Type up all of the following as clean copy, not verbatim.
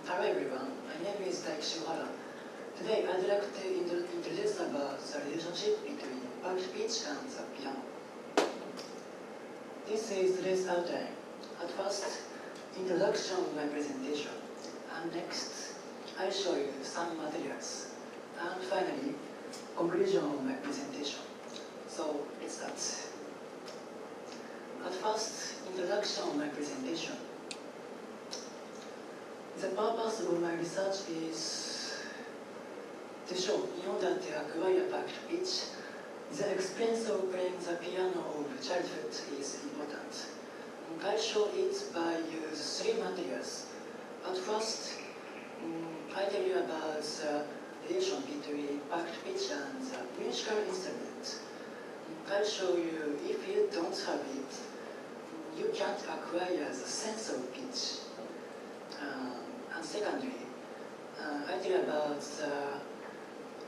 Hello everyone, my name is Daiki SHIOHARA. Today I'd like to introduce about the relationship between packed pitch and the piano. This is today's outline. At first, introduction of my presentation, and next I'll show you some materials, and finally, conclusion of my presentation. So let's start. At first, introduction of my presentation. The purpose of my research is to show, in order to acquire packed pitch, the experience of playing the piano of childhood is important. I show it by using 3 materials. At first, I tell you about the relation between packed pitch and the musical instrument. I show you if you don't have it, you can't acquire the sense of pitch. And secondly, I tell you about the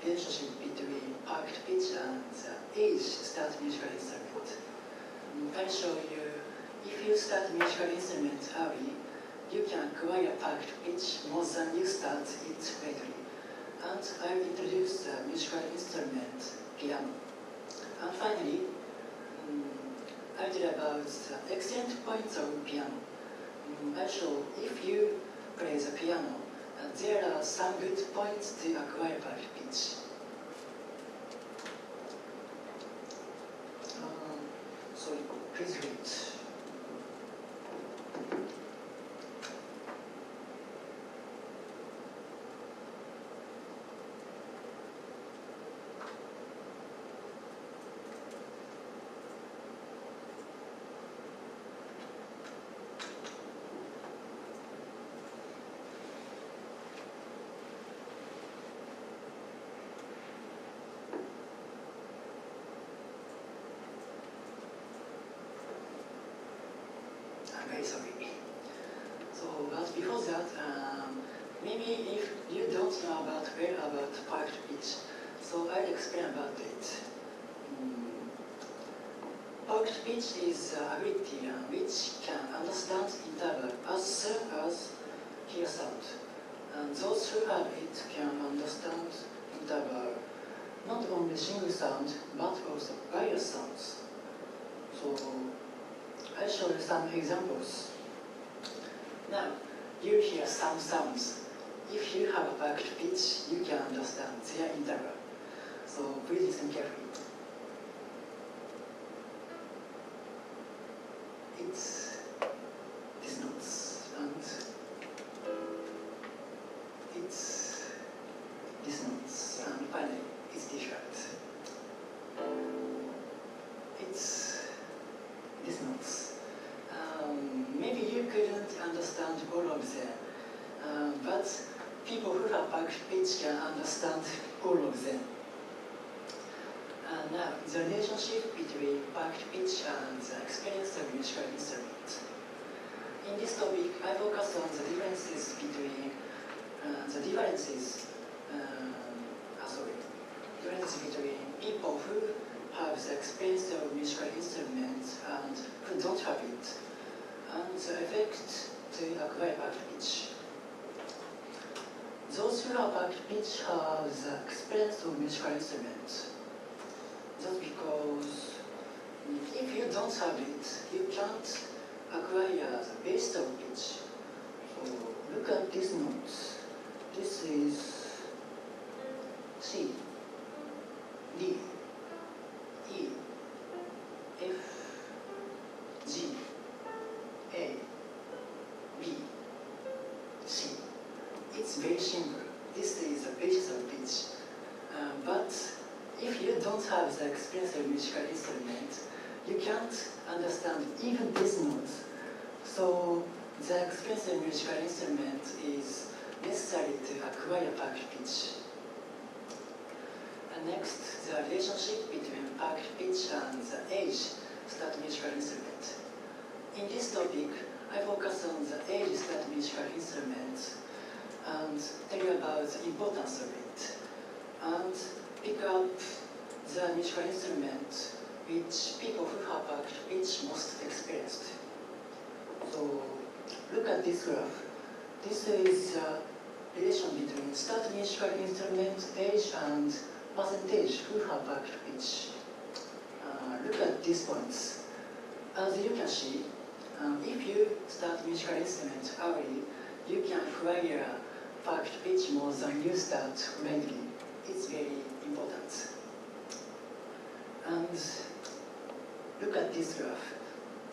relationship between packed pitch and the age start musical instrument. I show you if you start musical instrument early, you can acquire packed pitch more than you start it lately. And I introduce the musical instrument piano. And finally, I tell you about the excellent points of piano. I show if you play the piano, there are some good points to acquire packed pitch. Sorry, please read. Okay, sorry. So, but before that, maybe if you don't know about packed pitch, so I'll explain about it. Packed pitch is the ability which can understand interval as soon as hear sound. And those who have it can understand interval not only single sound but also various sounds. So I'll show you some examples. Now, you hear some sounds. If you have a packed pitch, you can understand their interval. So please listen carefully. It's these notes, and it's these notes, and finally, it's difficult. It's these notes. Maybe you couldn't understand all of them, but people who have packed pitch can understand all of them. Now, the relationship between packed pitch and the experience of musical instrument. In this topic, I focus on the differences between people who have the experience of musical instruments and who don't have it, and the effect to acquire packed pitch. Those who have packed pitch have the experience of musical instruments. That's because if you don't have it, you can't acquire the base of pitch. So look at these notes. This is C, D, E, F, G, A, B, C. It's very simple. This is the basis of pitch. But if you don't have the experience of musical instrument, you can't understand even these notes. So the experience of musical instrument is necessary to acquire packed pitch. And next, the relationship between packed pitch and the age start musical instrument. In this topic, I focus on the age start musical instrument and tell you about the importance of it, and pick up the musical instrument which people who have packed pitch most experienced. So look at this graph. This is a relation between start musical instrument age and percentage who have backed pitch. Look at these points. As you can see, if you start musical instrument early, you can acquire perfect pitch more than you start lately. It's very important. And look at this graph.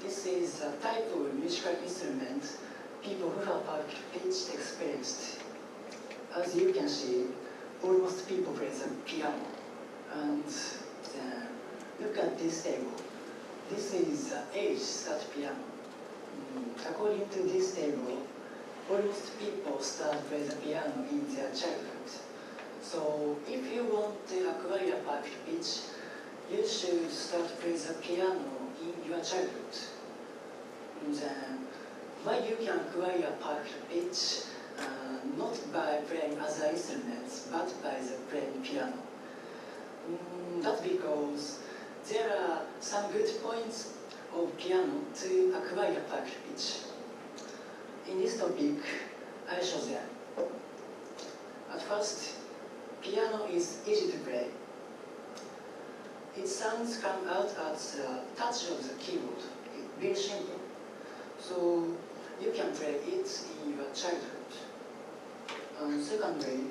This is a type of musical instrument people who have perfect pitch experienced. As you can see, almost people play the piano. And look at this table. This is the age start piano. According to this table, almost people start play the piano in their childhood. So if you want to acquire perfect pitch, you should start play the piano in your childhood. Then, why you can acquire perfect pitch not by playing other instruments, but by the playing piano? That's because there are some good points of piano to acquire perfect pitch. In this topic, I show them. At first, piano is easy to play. Its sounds come out at the touch of the keyboard. It's very simple. So you can play it in your childhood. And secondly,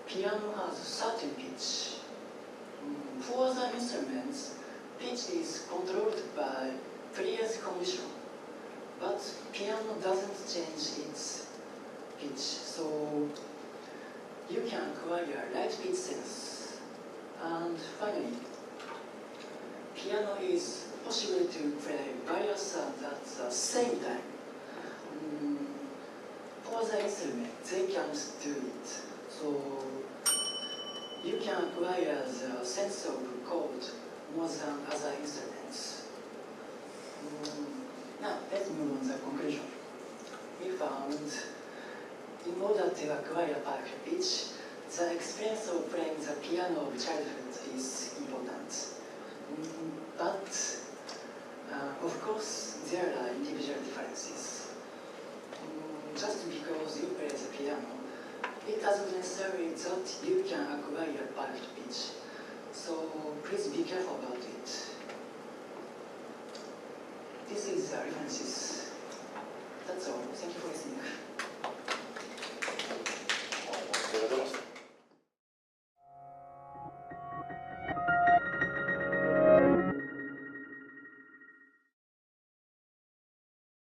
piano has certain pitch. For other instruments, pitch is controlled by player's condition, but piano doesn't change its pitch, so you can acquire right pitch sense. And finally, piano is possible to play various sounds at the same time. For the instrument, they can't do it, so you can acquire the sense of chord more than other instruments. Now, let's move on to the conclusion. We found, in order to acquire perfect pitch, the experience of playing the piano of childhood is important. But, of course, there are individual differences. Just because you play the piano, it doesn't necessarily that you can acquire perfect pitch. So please be careful about it. This is the references. That's all. Thank you for listening.